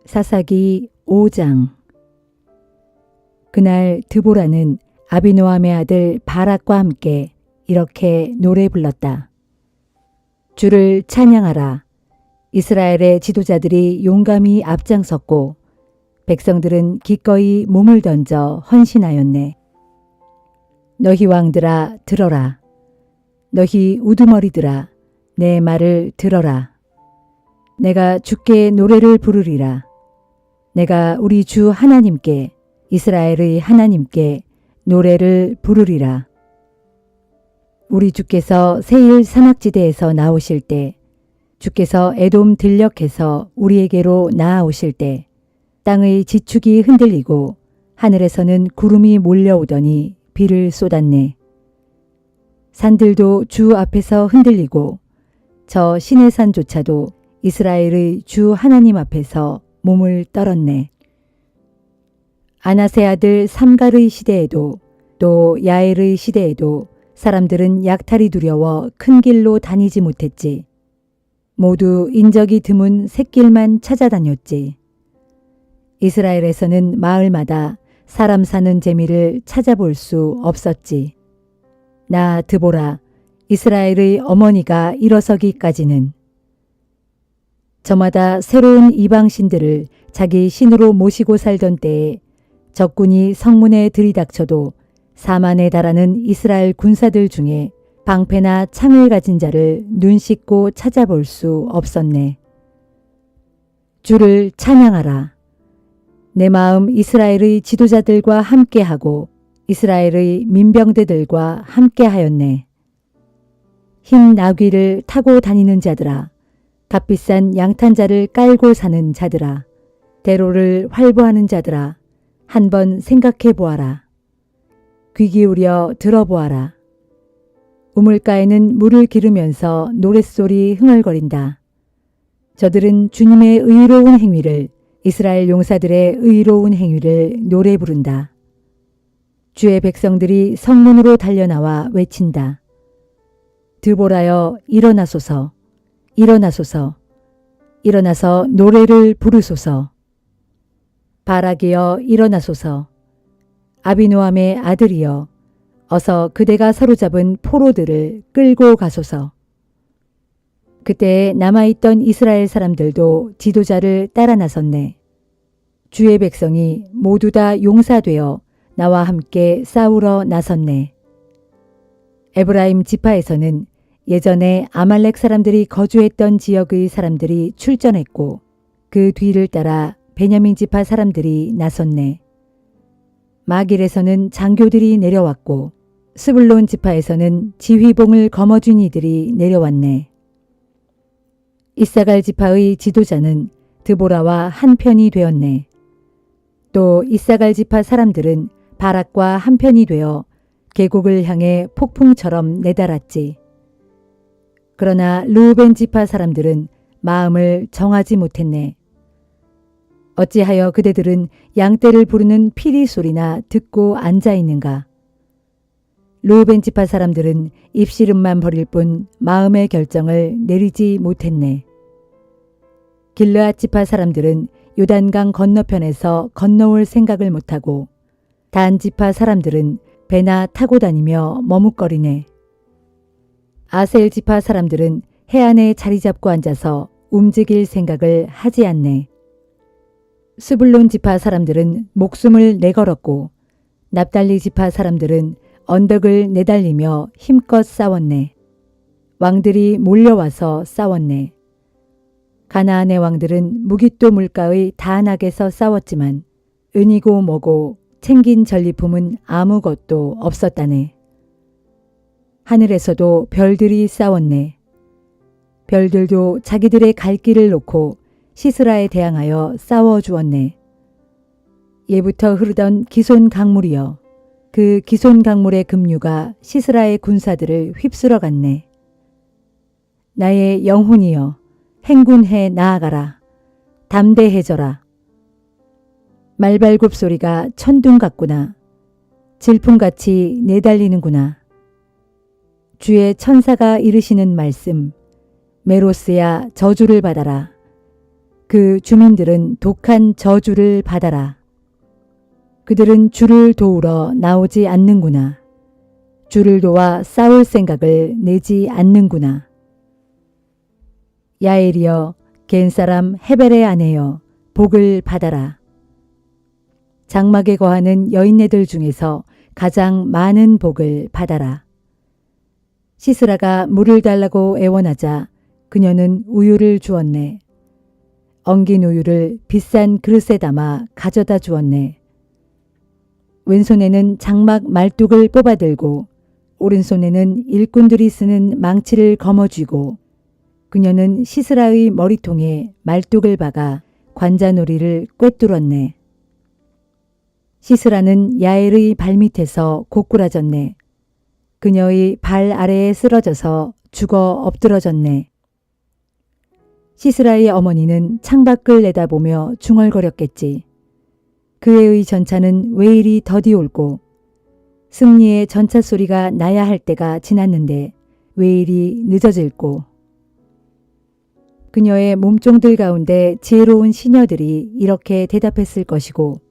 사사기 5장. 그날 드보라는 아비노함의 아들 바락과 함께 이렇게 노래 불렀다. 주를 찬양하라. 이스라엘의 지도자들이 용감히 앞장섰고 백성들은 기꺼이 몸을 던져 헌신하였네. 너희 왕들아 들어라. 너희 우두머리들아 내 말을 들어라. 내가 주께 노래를 부르리라. 내가 우리 주 하나님께 이스라엘의 하나님께 노래를 부르리라. 우리 주께서 세일 사막지대에서 나오실 때, 주께서 에돔 들녘에서 우리에게로 나아오실 때 땅의 지축이 흔들리고 하늘에서는 구름이 몰려오더니 비를 쏟았네. 산들도 주 앞에서 흔들리고 저 시내산조차도 이스라엘의 주 하나님 앞에서 몸을 떨었네. 아나세 아들 삼갈의 시대에도 또 야엘의 시대에도 사람들은 약탈이 두려워 큰 길로 다니지 못했지. 모두 인적이 드문 샛길만 찾아다녔지. 이스라엘에서는 마을마다 사람 사는 재미를 찾아볼 수 없었지. 나 드보라, 이스라엘의 어머니가 일어서기까지는. 저마다 새로운 이방신들을 자기 신으로 모시고 살던 때에 적군이 성문에 들이닥쳐도 4만에 달하는 이스라엘 군사들 중에 방패나 창을 가진 자를 눈 씻고 찾아볼 수 없었네. 주를 찬양하라. 내 마음 이스라엘의 지도자들과 함께하고 이스라엘의 민병대들과 함께하였네. 흰 나귀를 타고 다니는 자들아, 값비싼 양탄자를 깔고 사는 자들아, 대로를 활보하는 자들아, 한번 생각해 보아라. 귀 기울여 들어보아라. 우물가에는 물을 기르면서 노랫소리 흥얼거린다. 저들은 주님의 의로운 행위를, 이스라엘 용사들의 의로운 행위를 노래 부른다. 주의 백성들이 성문으로 달려나와 외친다. 드보라여 일어나소서, 일어나소서, 일어나서 노래를 부르소서. 바락이여 일어나소서. 아비노함의 아들이여 어서 그대가 사로잡은 포로들을 끌고 가소서. 그때 남아있던 이스라엘 사람들도 지도자를 따라 나섰네. 주의 백성이 모두 다 용사되어 나와 함께 싸우러 나섰네. 에브라임 지파에서는 예전에 아말렉 사람들이 거주했던 지역의 사람들이 출전했고 그 뒤를 따라 베냐민 지파 사람들이 나섰네. 마길에서는 장교들이 내려왔고 스불론 지파에서는 지휘봉을 거머쥔 이들이 내려왔네. 이사갈 지파의 지도자는 드보라와 한편이 되었네. 또 이사갈 지파 사람들은 바락과 한편이 되어 계곡을 향해 폭풍처럼 내달았지. 그러나 르우벤 지파 사람들은 마음을 정하지 못했네. 어찌하여 그대들은 양떼를 부르는 피리 소리나 듣고 앉아 있는가? 르우벤 지파 사람들은 입씨름만 벌일 뿐 마음의 결정을 내리지 못했네. 길르앗 지파 사람들은 요단강 건너편에서 건너올 생각을 못하고 단 지파 사람들은 배나 타고 다니며 머뭇거리네. 아셀 지파 사람들은 해안에 자리 잡고 앉아서 움직일 생각을 하지 않네. 스불론 지파 사람들은 목숨을 내걸었고 납달리 지파 사람들은 언덕을 내달리며 힘껏 싸웠네. 왕들이 몰려와서 싸웠네. 가나안의 왕들은 무깃도 물가의 다낙에서 싸웠지만 은이고 뭐고 챙긴 전리품은 아무것도 없었다네. 하늘에서도 별들이 싸웠네. 별들도 자기들의 갈 길을 놓고 시스라에 대항하여 싸워주었네. 예부터 흐르던 기손 강물이여, 그 기손 강물의 급류가 시스라의 군사들을 휩쓸어 갔네. 나의 영혼이여, 행군해 나아가라. 담대해져라. 말발굽 소리가 천둥 같구나. 질풍같이 내달리는구나. 주의 천사가 이르시는 말씀, 메로스야 저주를 받아라. 그 주민들은 독한 저주를 받아라. 그들은 주를 도우러 나오지 않는구나. 주를 도와 싸울 생각을 내지 않는구나. 야엘이여, 겐 사람 헤벨의 아내여, 복을 받아라. 장막에 거하는 여인네들 중에서 가장 많은 복을 받아라. 시스라가 물을 달라고 애원하자 그녀는 우유를 주었네. 엉긴 우유를 비싼 그릇에 담아 가져다 주었네. 왼손에는 장막 말뚝을 뽑아들고 오른손에는 일꾼들이 쓰는 망치를 거머쥐고 그녀는 시스라의 머리통에 말뚝을 박아 관자놀이를 꿰뚫었네. 시스라는 야엘의 발밑에서 고꾸라졌네. 그녀의 발 아래에 쓰러져서 죽어 엎드러졌네. 시스라의 어머니는 창밖을 내다보며 중얼거렸겠지. 그애의 전차는 왜 이리 더디 올고 승리의 전차 소리가 나야 할 때가 지났는데 왜 이리 늦어질고. 그녀의 몸종들 가운데 지혜로운 시녀들이 이렇게 대답했을 것이고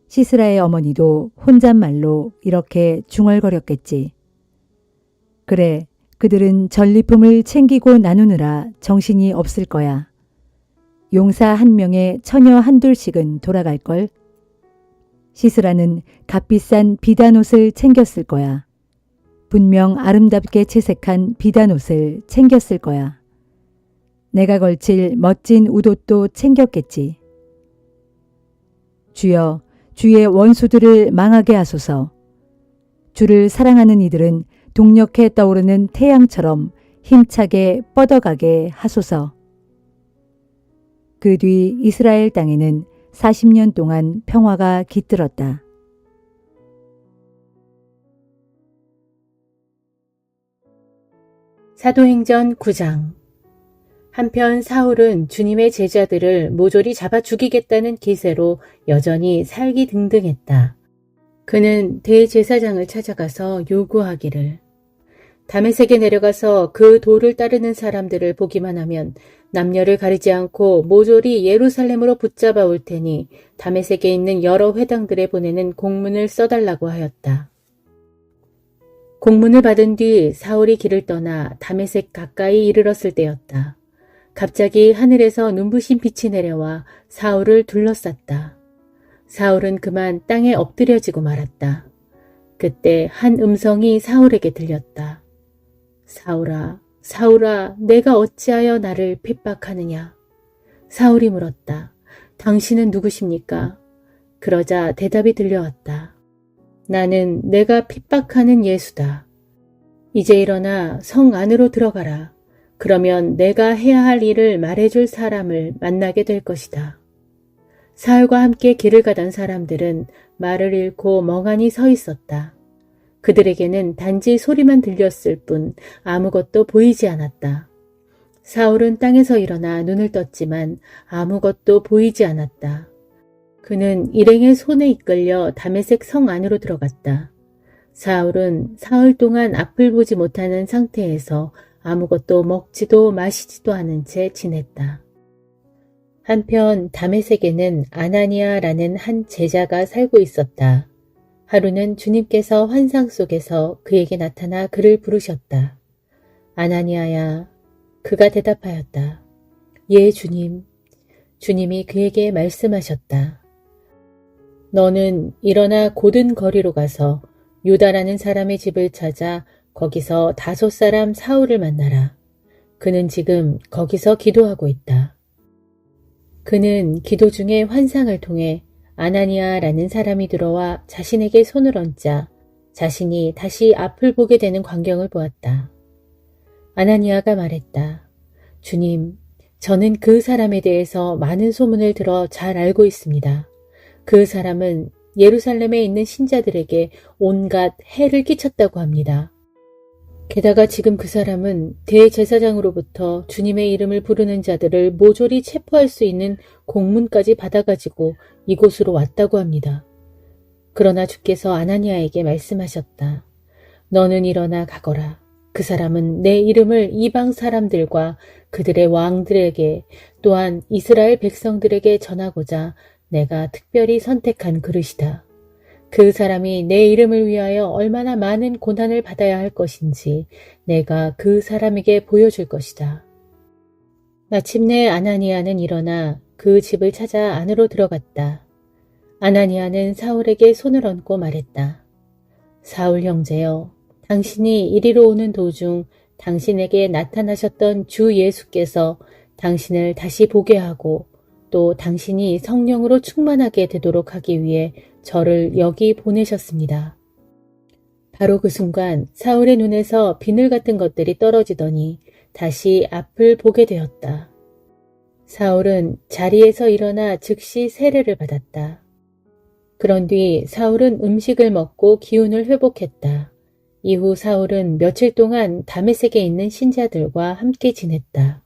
시스라의 어머니도 혼잣말로 이렇게 중얼거렸겠지. 그래, 그들은 전리품을 챙기고 나누느라 정신이 없을 거야. 용사 한 명에 처녀 한둘씩은 돌아갈걸. 시스라는 값비싼 비단옷을 챙겼을 거야. 분명 아름답게 채색한 비단옷을 챙겼을 거야. 내가 걸칠 멋진 웃옷도 챙겼겠지. 주여, 주의 원수들을 망하게 하소서. 주를 사랑하는 이들은 동력해 떠오르는 태양처럼 힘차게 뻗어가게 하소서. 그 뒤 이스라엘 땅에는 40년 동안 평화가 깃들었다. 사도행전 9장. 한편 사울은 주님의 제자들을 모조리 잡아 죽이겠다는 기세로 여전히 살기등등했다. 그는 대제사장을 찾아가서 요구하기를, 다메섹에 내려가서 그 도를 따르는 사람들을 보기만 하면 남녀를 가리지 않고 모조리 예루살렘으로 붙잡아 올 테니 다메섹에 있는 여러 회당들에 보내는 공문을 써달라고 하였다. 공문을 받은 뒤 사울이 길을 떠나 다메섹 가까이 이르렀을 때였다. 갑자기 하늘에서 눈부신 빛이 내려와 사울을 둘러쌌다. 사울은 그만 땅에 엎드려지고 말았다. 그때 한 음성이 사울에게 들렸다. 사울아, 사울아, 내가 어찌하여 나를 핍박하느냐? 사울이 물었다. 당신은 누구십니까? 그러자 대답이 들려왔다. 나는 내가 핍박하는 예수다. 이제 일어나 성 안으로 들어가라. 그러면 내가 해야 할 일을 말해줄 사람을 만나게 될 것이다. 사울과 함께 길을 가던 사람들은 말을 잃고 멍하니 서 있었다. 그들에게는 단지 소리만 들렸을 뿐 아무것도 보이지 않았다. 사울은 땅에서 일어나 눈을 떴지만 아무것도 보이지 않았다. 그는 일행의 손에 이끌려 다메섹 성 안으로 들어갔다. 사울은 사흘 동안 앞을 보지 못하는 상태에서 아무것도 먹지도 마시지도 않은 채 지냈다. 한편 다메섹에는 아나니아라는 한 제자가 살고 있었다. 하루는 주님께서 환상 속에서 그에게 나타나 그를 부르셨다. 아나니아야. 그가 대답하였다. 예, 주님. 주님이 그에게 말씀하셨다. 너는 일어나 곧은 거리로 가서 유다라는 사람의 집을 찾아 거기서 5 사울을 만나라. 그는 지금 거기서 기도하고 있다. 그는 기도 중에 환상을 통해 아나니아라는 사람이 들어와 자신에게 손을 얹자 자신이 다시 앞을 보게 되는 광경을 보았다. 아나니아가 말했다. 주님, 저는 그 사람에 대해서 많은 소문을 들어 잘 알고 있습니다. 그 사람은 예루살렘에 있는 신자들에게 온갖 해를 끼쳤다고 합니다. 게다가 지금 그 사람은 대제사장으로부터 주님의 이름을 부르는 자들을 모조리 체포할 수 있는 공문까지 받아가지고 이곳으로 왔다고 합니다. 그러나 주께서 아나니아에게 말씀하셨다. 너는 일어나 가거라. 그 사람은 내 이름을 이방 사람들과 그들의 왕들에게 또한 이스라엘 백성들에게 전하고자 내가 특별히 선택한 그릇이다. 그 사람이 내 이름을 위하여 얼마나 많은 고난을 받아야 할 것인지 내가 그 사람에게 보여줄 것이다. 마침내 아나니아는 일어나 그 집을 찾아 안으로 들어갔다. 아나니아는 사울에게 손을 얹고 말했다. 사울 형제여, 당신이 이리로 오는 도중 당신에게 나타나셨던 주 예수께서 당신을 다시 보게 하고 또 당신이 성령으로 충만하게 되도록 하기 위해 저를 여기 보내셨습니다. 바로 그 순간 사울의 눈에서 비늘 같은 것들이 떨어지더니 다시 앞을 보게 되었다. 사울은 자리에서 일어나 즉시 세례를 받았다. 그런 뒤 사울은 음식을 먹고 기운을 회복했다. 이후 사울은 며칠 동안 다메섹에 있는 신자들과 함께 지냈다.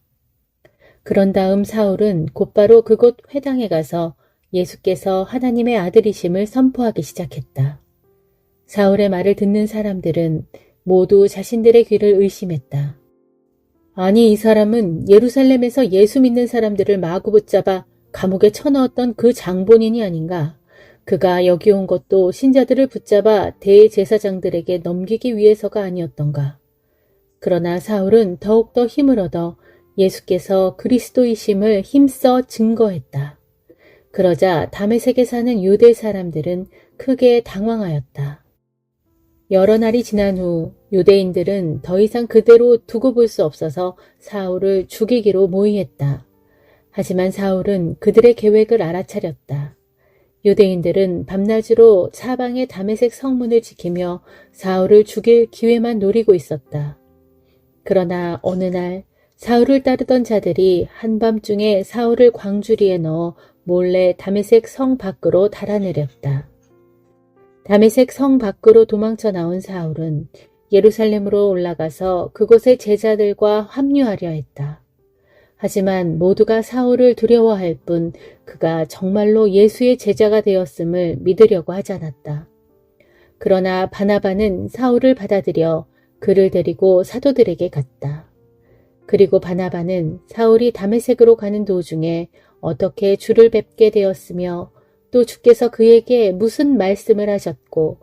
그런 다음 사울은 곧바로 그곳 회당에 가서 예수께서 하나님의 아들이심을 선포하기 시작했다. 사울의 말을 듣는 사람들은 모두 자신들의 귀를 의심했다. 아니, 이 사람은 예루살렘에서 예수 믿는 사람들을 마구 붙잡아 감옥에 쳐넣었던 그 장본인이 아닌가? 그가 여기 온 것도 신자들을 붙잡아 대제사장들에게 넘기기 위해서가 아니었던가? 그러나 사울은 더욱더 힘을 얻어 예수께서 그리스도이심을 힘써 증거했다. 그러자 다메섹에 사는 유대 사람들은 크게 당황하였다. 여러 날이 지난 후 유대인들은 더 이상 그대로 두고 볼 수 없어서 사울을 죽이기로 모의했다. 하지만 사울은 그들의 계획을 알아차렸다. 유대인들은 밤낮으로 사방의 다메섹 성문을 지키며 사울을 죽일 기회만 노리고 있었다. 그러나 어느 날 사울을 따르던 자들이 한밤중에 사울을 광주리에 넣어 몰래 다메섹 성 밖으로 달아내렸다. 다메섹 성 밖으로 도망쳐 나온 사울은 예루살렘으로 올라가서 그곳의 제자들과 합류하려 했다. 하지만 모두가 사울을 두려워할 뿐 그가 정말로 예수의 제자가 되었음을 믿으려고 하지 않았다. 그러나 바나바는 사울을 받아들여 그를 데리고 사도들에게 갔다. 그리고 바나바는 사울이 다메섹으로 가는 도중에 어떻게 주를 뵙게 되었으며 또 주께서 그에게 무슨 말씀을 하셨고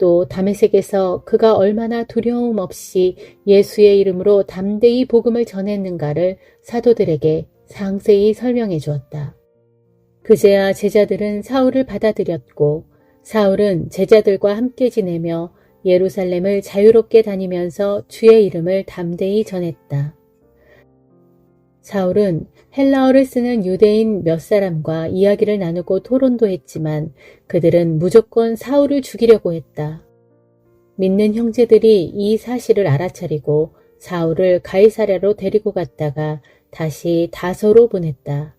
또 다메섹에서 그가 얼마나 두려움 없이 예수의 이름으로 담대히 복음을 전했는가를 사도들에게 상세히 설명해 주었다. 그제야 제자들은 사울을 받아들였고 사울은 제자들과 함께 지내며 예루살렘을 자유롭게 다니면서 주의 이름을 담대히 전했다. 사울은 헬라어를 쓰는 유대인 몇 사람과 이야기를 나누고 토론도 했지만 그들은 무조건 사울을 죽이려고 했다. 믿는 형제들이 이 사실을 알아차리고 사울을 가이사랴로 데리고 갔다가 다시 다소로 보냈다.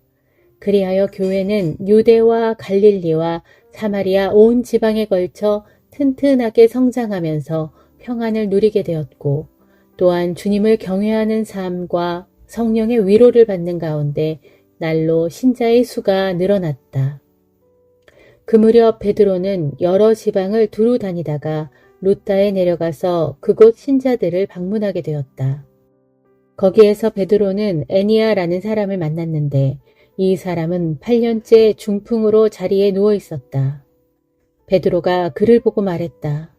그리하여 교회는 유대와 갈릴리와 사마리아 온 지방에 걸쳐 튼튼하게 성장하면서 평안을 누리게 되었고 또한 주님을 경외하는 삶과 성령의 위로를 받는 가운데 날로 신자의 수가 늘어났다. 그 무렵 베드로는 여러 지방을 두루 다니다가 루따에 내려가서 그곳 신자들을 방문하게 되었다. 거기에서 베드로는 애니아라는 사람을 만났는데 이 사람은 8년째 중풍으로 자리에 누워 있었다. 베드로가 그를 보고 말했다.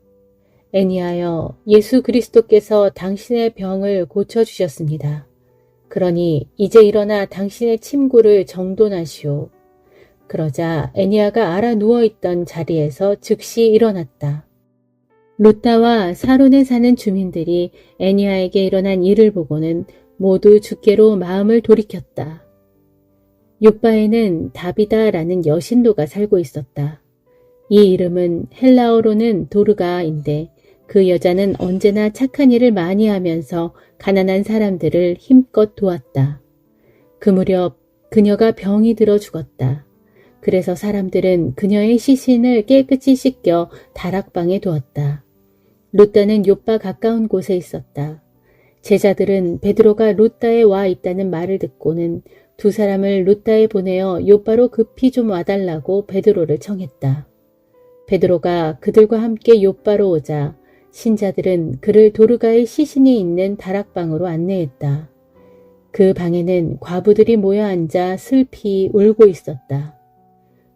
애니아여, 예수 그리스도께서 당신의 병을 고쳐주셨습니다. 그러니 이제 일어나 당신의 침구를 정돈하시오. 그러자 애니아가 알아 누워있던 자리에서 즉시 일어났다. 루따와 사론에 사는 주민들이 애니아에게 일어난 일을 보고는 모두 주께로 마음을 돌이켰다. 요빠에는 다비다라는 여신도가 살고 있었다. 이 이름은 헬라어로는 도르가인데 그 여자는 언제나 착한 일을 많이 하면서 가난한 사람들을 힘껏 도왔다. 그 무렵 그녀가 병이 들어 죽었다. 그래서 사람들은 그녀의 시신을 깨끗이 씻겨 다락방에 두었다. 루따는 요빠 가까운 곳에 있었다. 제자들은 베드로가 루따에 와 있다는 말을 듣고는 두 사람을 루따에 보내어 요빠로 급히 좀 와달라고 베드로를 청했다. 베드로가 그들과 함께 요빠로 오자 신자들은 그를 도르가의 시신이 있는 다락방으로 안내했다. 그 방에는 과부들이 모여 앉아 슬피 울고 있었다.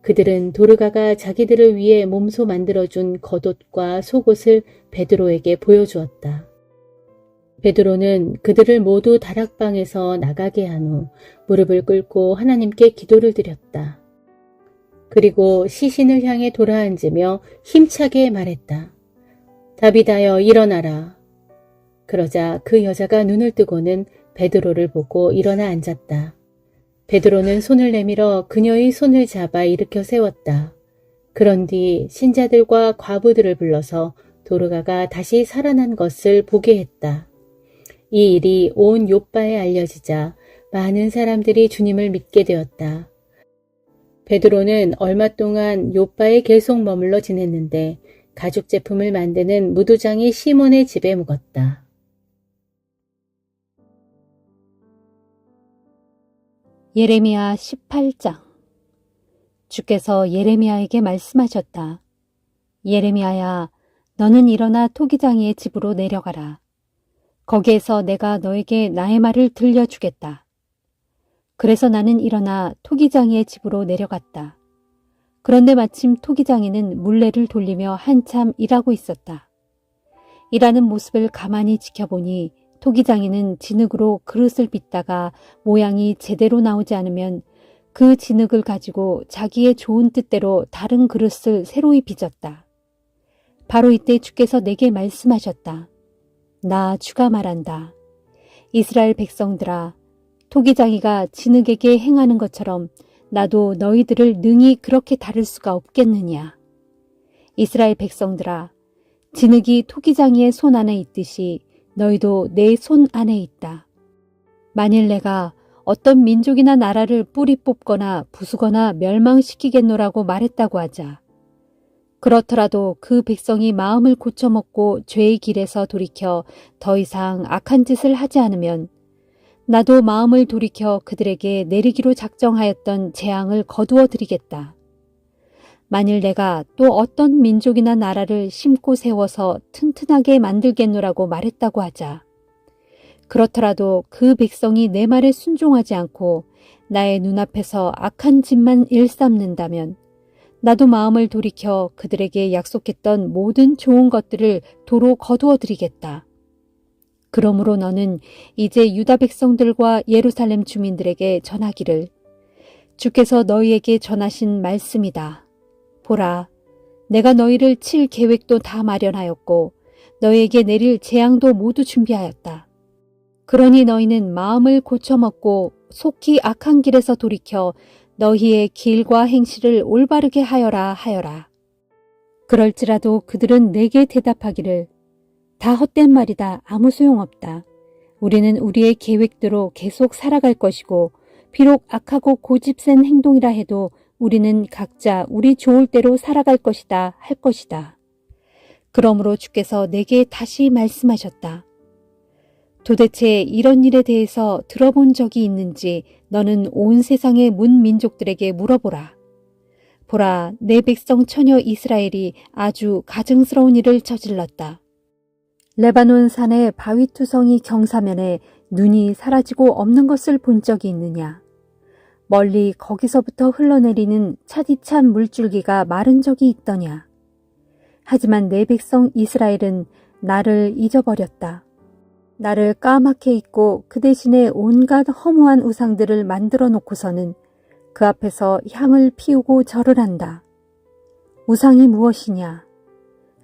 그들은 도르가가 자기들을 위해 몸소 만들어준 겉옷과 속옷을 베드로에게 보여주었다. 베드로는 그들을 모두 다락방에서 나가게 한 후 무릎을 꿇고 하나님께 기도를 드렸다. 그리고 시신을 향해 돌아앉으며 힘차게 말했다. 다비다여 일어나라. 그러자 그 여자가 눈을 뜨고는 베드로를 보고 일어나 앉았다. 베드로는 손을 내밀어 그녀의 손을 잡아 일으켜 세웠다. 그런 뒤 신자들과 과부들을 불러서 도르가가 다시 살아난 것을 보게 했다. 이 일이 온 욥바에 알려지자 많은 사람들이 주님을 믿게 되었다. 베드로는 얼마 동안 욥바에 계속 머물러 지냈는데 가죽 제품을 만드는 무두장이 시몬의 집에 묵었다. 예레미야 18장. 주께서 예레미야에게 말씀하셨다. 예레미야야, 너는 일어나 토기장이의 집으로 내려가라. 거기에서 내가 너에게 나의 말을 들려주겠다. 그래서 나는 일어나 토기장이의 집으로 내려갔다. 그런데 마침 토기장이는 물레를 돌리며 한참 일하고 있었다. 일하는 모습을 가만히 지켜보니 토기장이는 진흙으로 그릇을 빚다가 모양이 제대로 나오지 않으면 그 진흙을 가지고 자기의 좋은 뜻대로 다른 그릇을 새로이 빚었다. 바로 이때 주께서 내게 말씀하셨다. 나 주가 말한다. 이스라엘 백성들아, 토기장이가 진흙에게 행하는 것처럼 나도 너희들을 능히 그렇게 다룰 수가 없겠느냐. 이스라엘 백성들아, 진흙이 토기장이의 손 안에 있듯이 너희도 내 손 안에 있다. 만일 내가 어떤 민족이나 나라를 뿌리 뽑거나 부수거나 멸망시키겠노라고 말했다고 하자. 그렇더라도 그 백성이 마음을 고쳐먹고 죄의 길에서 돌이켜 더 이상 악한 짓을 하지 않으면 나도 마음을 돌이켜 그들에게 내리기로 작정하였던 재앙을 거두어 드리겠다. 만일 내가 또 어떤 민족이나 나라를 심고 세워서 튼튼하게 만들겠노라고 말했다고 하자. 그렇더라도 그 백성이 내 말에 순종하지 않고 나의 눈앞에서 악한 짓만 일삼는다면 나도 마음을 돌이켜 그들에게 약속했던 모든 좋은 것들을 도로 거두어 드리겠다. 그러므로 너는 이제 유다 백성들과 예루살렘 주민들에게 전하기를 주께서 너희에게 전하신 말씀이다. 보라, 내가 너희를 칠 계획도 다 마련하였고 너희에게 내릴 재앙도 모두 준비하였다. 그러니 너희는 마음을 고쳐먹고 속히 악한 길에서 돌이켜 너희의 길과 행실을 올바르게 하여라 하여라. 그럴지라도 그들은 내게 대답하기를 다 헛된 말이다. 아무 소용없다. 우리는 우리의 계획대로 계속 살아갈 것이고 비록 악하고 고집센 행동이라 해도 우리는 각자 우리 좋을 대로 살아갈 것이다 할 것이다. 그러므로 주께서 내게 다시 말씀하셨다. 도대체 이런 일에 대해서 들어본 적이 있는지 너는 온 세상의 문민족들에게 물어보라. 보라, 내 백성 처녀 이스라엘이 아주 가증스러운 일을 저질렀다. 레바논 산의 바위투성이 경사면에 눈이 사라지고 없는 것을 본 적이 있느냐? 멀리 거기서부터 흘러내리는 차디찬 물줄기가 마른 적이 있더냐? 하지만 내 백성 이스라엘은 나를 잊어버렸다. 나를 까맣게 잊고 그 대신에 온갖 허무한 우상들을 만들어 놓고서는 그 앞에서 향을 피우고 절을 한다. 우상이 무엇이냐?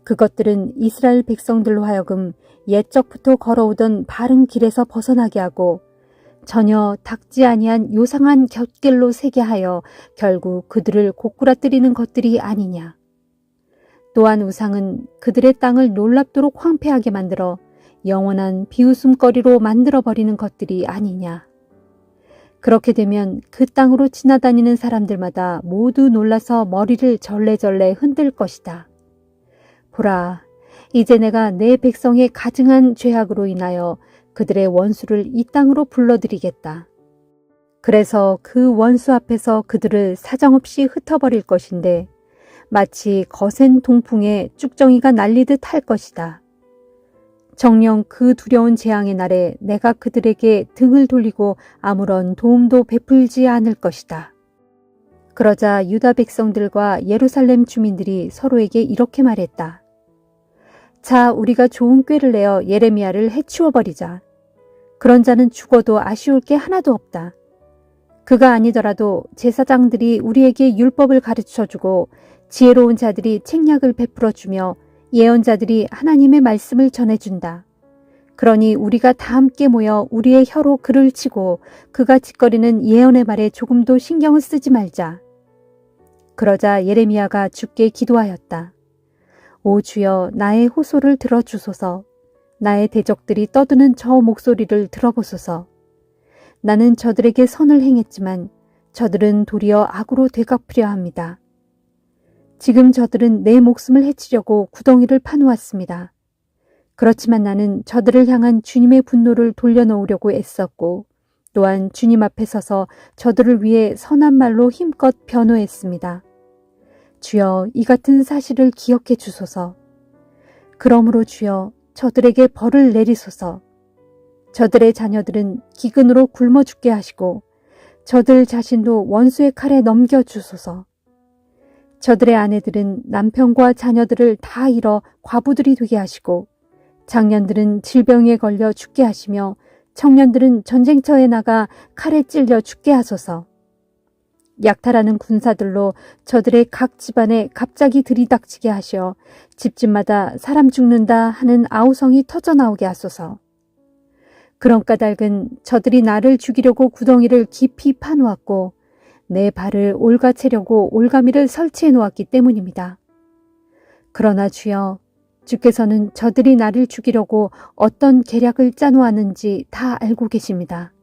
그것들은 이스라엘 백성들로 하여금 옛적부터 걸어오던 바른 길에서 벗어나게 하고 전혀 닦지 아니한 요상한 곁길로 새게 하여 결국 그들을 고꾸라뜨리는 것들이 아니냐. 또한 우상은 그들의 땅을 놀랍도록 황폐하게 만들어 영원한 비웃음거리로 만들어버리는 것들이 아니냐. 그렇게 되면 그 땅으로 지나다니는 사람들마다 모두 놀라서 머리를 절레절레 흔들 것이다. 보라, 이제 내가 내 백성의 가증한 죄악으로 인하여 그들의 원수를 이 땅으로 불러들이겠다. 그래서 그 원수 앞에서 그들을 사정없이 흩어버릴 것인데 마치 거센 동풍에 쭉정이가 날리듯 할 것이다. 정녕 그 두려운 재앙의 날에 내가 그들에게 등을 돌리고 아무런 도움도 베풀지 않을 것이다. 그러자 유다 백성들과 예루살렘 주민들이 서로에게 이렇게 말했다. 자, 우리가 좋은 꾀를 내어 예레미야를 해치워 버리자. 그런 자는 죽어도 아쉬울 게 하나도 없다. 그가 아니더라도 제사장들이 우리에게 율법을 가르쳐주고 지혜로운 자들이 책략을 베풀어주며 예언자들이 하나님의 말씀을 전해준다. 그러니 우리가 다 함께 모여 우리의 혀로 그를 치고 그가 짓거리는 예언의 말에 조금도 신경을 쓰지 말자. 그러자 예레미야가 주께 기도하였다. 오 주여, 나의 호소를 들어주소서. 나의 대적들이 떠드는 저 목소리를 들어보소서. 나는 저들에게 선을 행했지만 저들은 도리어 악으로 되갚으려 합니다. 지금 저들은 내 목숨을 해치려고 구덩이를 파놓았습니다. 그렇지만 나는 저들을 향한 주님의 분노를 돌려놓으려고 애썼고 또한 주님 앞에 서서 저들을 위해 선한 말로 힘껏 변호했습니다. 주여, 이 같은 사실을 기억해 주소서. 그러므로 주여, 저들에게 벌을 내리소서. 저들의 자녀들은 기근으로 굶어 죽게 하시고 저들 자신도 원수의 칼에 넘겨주소서. 저들의 아내들은 남편과 자녀들을 다 잃어 과부들이 되게 하시고 장년들은 질병에 걸려 죽게 하시며 청년들은 전쟁터에 나가 칼에 찔려 죽게 하소서. 약탈하는 군사들로 저들의 각 집안에 갑자기 들이닥치게 하시어 집집마다 사람 죽는다 하는 아우성이 터져나오게 하소서. 그런 까닭은 저들이 나를 죽이려고 구덩이를 깊이 파놓았고 내 발을 올가채려고 올가미를 설치해 놓았기 때문입니다. 그러나 주여, 주께서는 저들이 나를 죽이려고 어떤 계략을 짜놓았는지 다 알고 계십니다.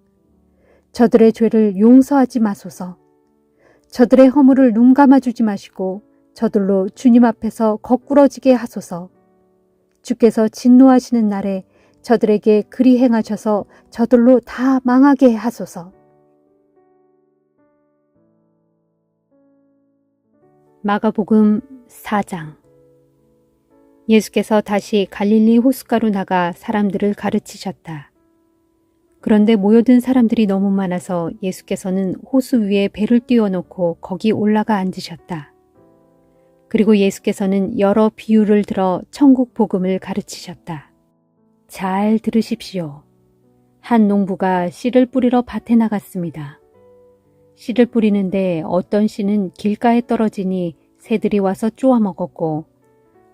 저들의 죄를 용서하지 마소서. 저들의 허물을 눈감아주지 마시고 저들로 주님 앞에서 거꾸러지게 하소서. 주께서 진노하시는 날에 저들에게 그리 행하셔서 저들로 다 망하게 하소서. 마가복음 4장. 예수께서 다시 갈릴리 호숫가로 나가 사람들을 가르치셨다. 그런데 모여든 사람들이 너무 많아서 예수께서는 호수 위에 배를 띄워놓고 거기 올라가 앉으셨다. 그리고 예수께서는 여러 비유를 들어 천국 복음을 가르치셨다. 잘 들으십시오. 한 농부가 씨를 뿌리러 밭에 나갔습니다. 씨를 뿌리는데 어떤 씨는 길가에 떨어지니 새들이 와서 쪼아 먹었고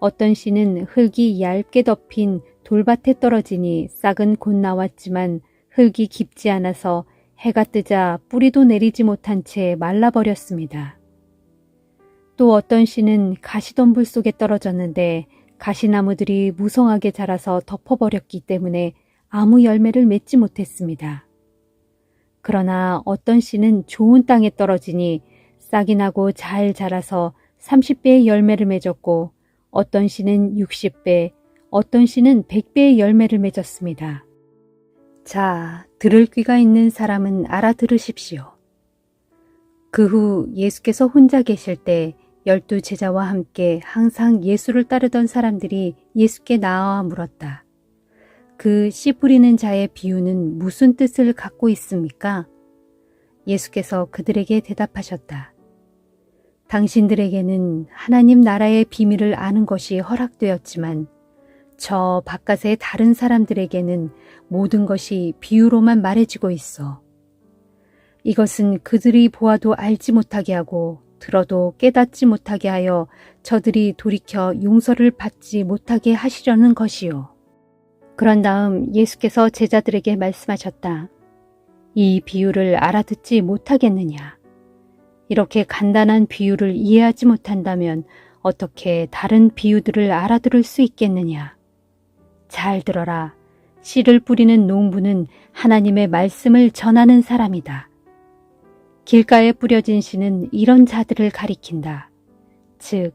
어떤 씨는 흙이 얇게 덮인 돌밭에 떨어지니 싹은 곧 나왔지만 흙이 깊지 않아서 해가 뜨자 뿌리도 내리지 못한 채 말라버렸습니다. 또 어떤 씨는 가시덤불 속에 떨어졌는데 가시나무들이 무성하게 자라서 덮어버렸기 때문에 아무 열매를 맺지 못했습니다. 그러나 어떤 씨는 좋은 땅에 떨어지니 싹이 나고 잘 자라서 30배의 열매를 맺었고 어떤 씨는 60배, 어떤 씨는 100배의 열매를 맺었습니다. 자, 들을 귀가 있는 사람은 알아들으십시오. 그 후 예수께서 혼자 계실 때 12 제자와 함께 항상 예수를 따르던 사람들이 예수께 나와 물었다. 그 씨 뿌리는 자의 비유는 무슨 뜻을 갖고 있습니까? 예수께서 그들에게 대답하셨다. 당신들에게는 하나님 나라의 비밀을 아는 것이 허락되었지만 저 바깥의 다른 사람들에게는 모든 것이 비유로만 말해지고 있어. 이것은 그들이 보아도 알지 못하게 하고 들어도 깨닫지 못하게 하여 저들이 돌이켜 용서를 받지 못하게 하시려는 것이요. 그런 다음 예수께서 제자들에게 말씀하셨다. 이 비유를 알아듣지 못하겠느냐? 이렇게 간단한 비유를 이해하지 못한다면 어떻게 다른 비유들을 알아들을 수 있겠느냐? 잘 들어라. 씨를 뿌리는 농부는 하나님의 말씀을 전하는 사람이다. 길가에 뿌려진 씨는 이런 자들을 가리킨다. 즉,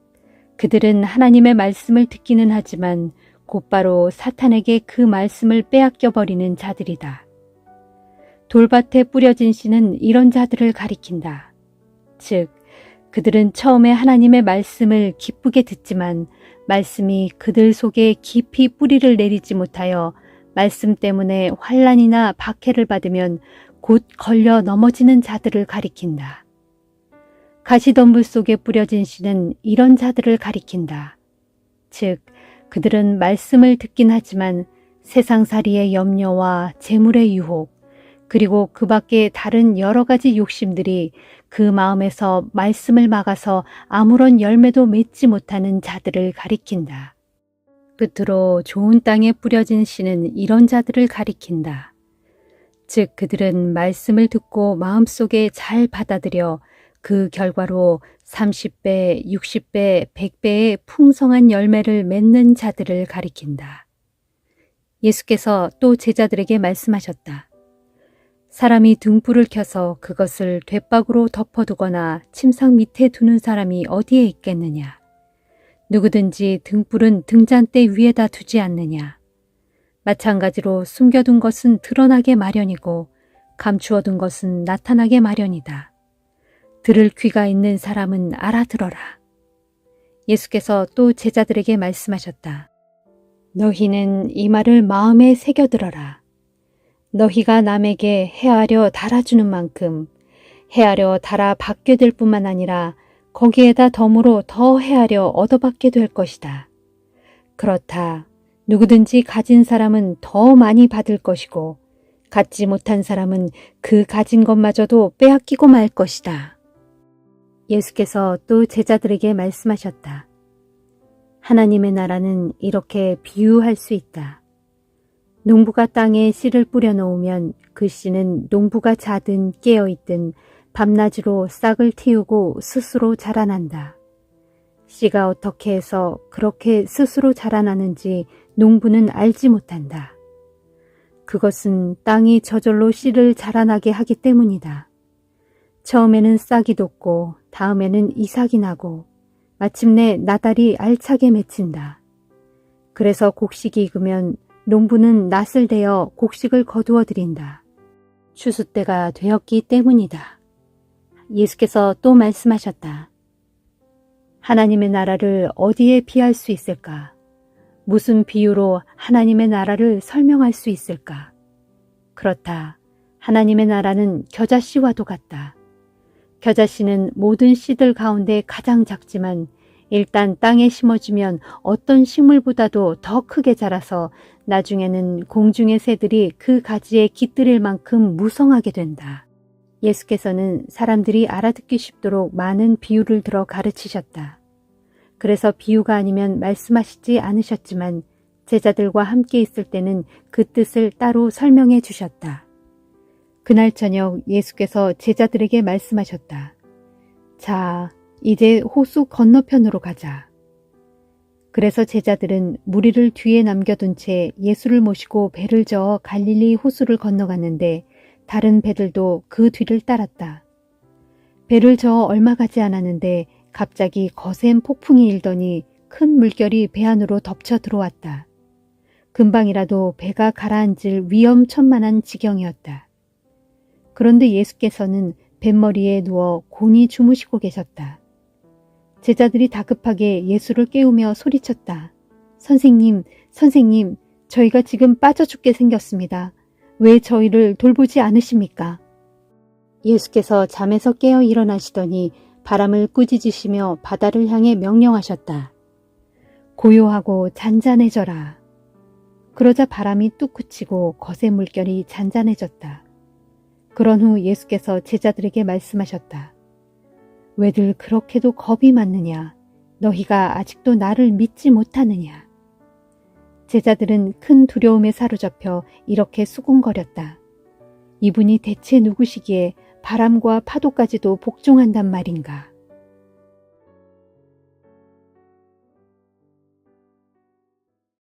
그들은 하나님의 말씀을 듣기는 하지만 곧바로 사탄에게 그 말씀을 빼앗겨버리는 자들이다. 돌밭에 뿌려진 씨는 이런 자들을 가리킨다. 즉, 그들은 처음에 하나님의 말씀을 기쁘게 듣지만 말씀이 그들 속에 깊이 뿌리를 내리지 못하여 말씀 때문에 환난이나 박해를 받으면 곧 걸려 넘어지는 자들을 가리킨다. 가시덤불 속에 뿌려진 씨는 이런 자들을 가리킨다. 즉, 그들은 말씀을 듣긴 하지만 세상살이의 염려와 재물의 유혹, 그리고 그 밖에 다른 여러 가지 욕심들이 그 마음에서 말씀을 막아서 아무런 열매도 맺지 못하는 자들을 가리킨다. 끝으로 좋은 땅에 뿌려진 씨는 이런 자들을 가리킨다. 즉, 그들은 말씀을 듣고 마음속에 잘 받아들여 그 결과로 30배, 60배, 100배의 풍성한 열매를 맺는 자들을 가리킨다. 예수께서 또 제자들에게 말씀하셨다. 사람이 등불을 켜서 그것을 돛박으로 덮어두거나 침상 밑에 두는 사람이 어디에 있겠느냐. 누구든지 등불은 등잔대 위에다 두지 않느냐. 마찬가지로 숨겨둔 것은 드러나게 마련이고 감추어둔 것은 나타나게 마련이다. 들을 귀가 있는 사람은 알아들어라. 예수께서 또 제자들에게 말씀하셨다. 너희는 이 말을 마음에 새겨들어라. 너희가 남에게 헤아려 달아주는 만큼 헤아려 달아 받게 될 뿐만 아니라 거기에다 덤으로 더 헤아려 얻어받게 될 것이다. 그렇다. 누구든지 가진 사람은 더 많이 받을 것이고 갖지 못한 사람은 그 가진 것마저도 빼앗기고 말 것이다. 예수께서 또 제자들에게 말씀하셨다. 하나님의 나라는 이렇게 비유할 수 있다. 농부가 땅에 씨를 뿌려 놓으면 그 씨는 농부가 자든 깨어있든 밤낮으로 싹을 틔우고 스스로 자라난다. 씨가 어떻게 해서 그렇게 스스로 자라나는지 농부는 알지 못한다. 그것은 땅이 저절로 씨를 자라나게 하기 때문이다. 처음에는 싹이 돋고 다음에는 이삭이 나고 마침내 나달이 알차게 맺힌다. 그래서 곡식이 익으면 농부는 낫을 대어 곡식을 거두어 드린다. 추수 때가 되었기 때문이다. 예수께서 또 말씀하셨다. 하나님의 나라를 어디에 비할 수 있을까? 무슨 비유로 하나님의 나라를 설명할 수 있을까? 그렇다. 하나님의 나라는 겨자씨와도 같다. 겨자씨는 모든 씨들 가운데 가장 작지만 일단 땅에 심어주면 어떤 식물보다도 더 크게 자라서 나중에는 공중의 새들이 그 가지에 깃들일 만큼 무성하게 된다. 예수께서는 사람들이 알아듣기 쉽도록 많은 비유를 들어 가르치셨다. 그래서 비유가 아니면 말씀하시지 않으셨지만 제자들과 함께 있을 때는 그 뜻을 따로 설명해 주셨다. 그날 저녁 예수께서 제자들에게 말씀하셨다. 자, 이제 호수 건너편으로 가자. 그래서 제자들은 무리를 뒤에 남겨둔 채 예수를 모시고 배를 저어 갈릴리 호수를 건너갔는데 다른 배들도 그 뒤를 따랐다. 배를 저어 얼마 가지 않았는데 갑자기 거센 폭풍이 일더니 큰 물결이 배 안으로 덮쳐 들어왔다. 금방이라도 배가 가라앉을 위험천만한 지경이었다. 그런데 예수께서는 뱃머리에 누워 곤히 주무시고 계셨다. 제자들이 다급하게 예수를 깨우며 소리쳤다. 선생님, 선생님, 저희가 지금 빠져 죽게 생겼습니다. 왜 저희를 돌보지 않으십니까? 예수께서 잠에서 깨어 일어나시더니 바람을 꾸짖으시며 바다를 향해 명령하셨다. 고요하고 잔잔해져라. 그러자 바람이 뚝 그치고 거센 물결이 잔잔해졌다. 그런 후 예수께서 제자들에게 말씀하셨다. 왜들 그렇게도 겁이 많느냐? 너희가 아직도 나를 믿지 못하느냐? 제자들은 큰 두려움에 사로잡혀 이렇게 수군거렸다. 이분이 대체 누구시기에 바람과 파도까지도 복종한단 말인가?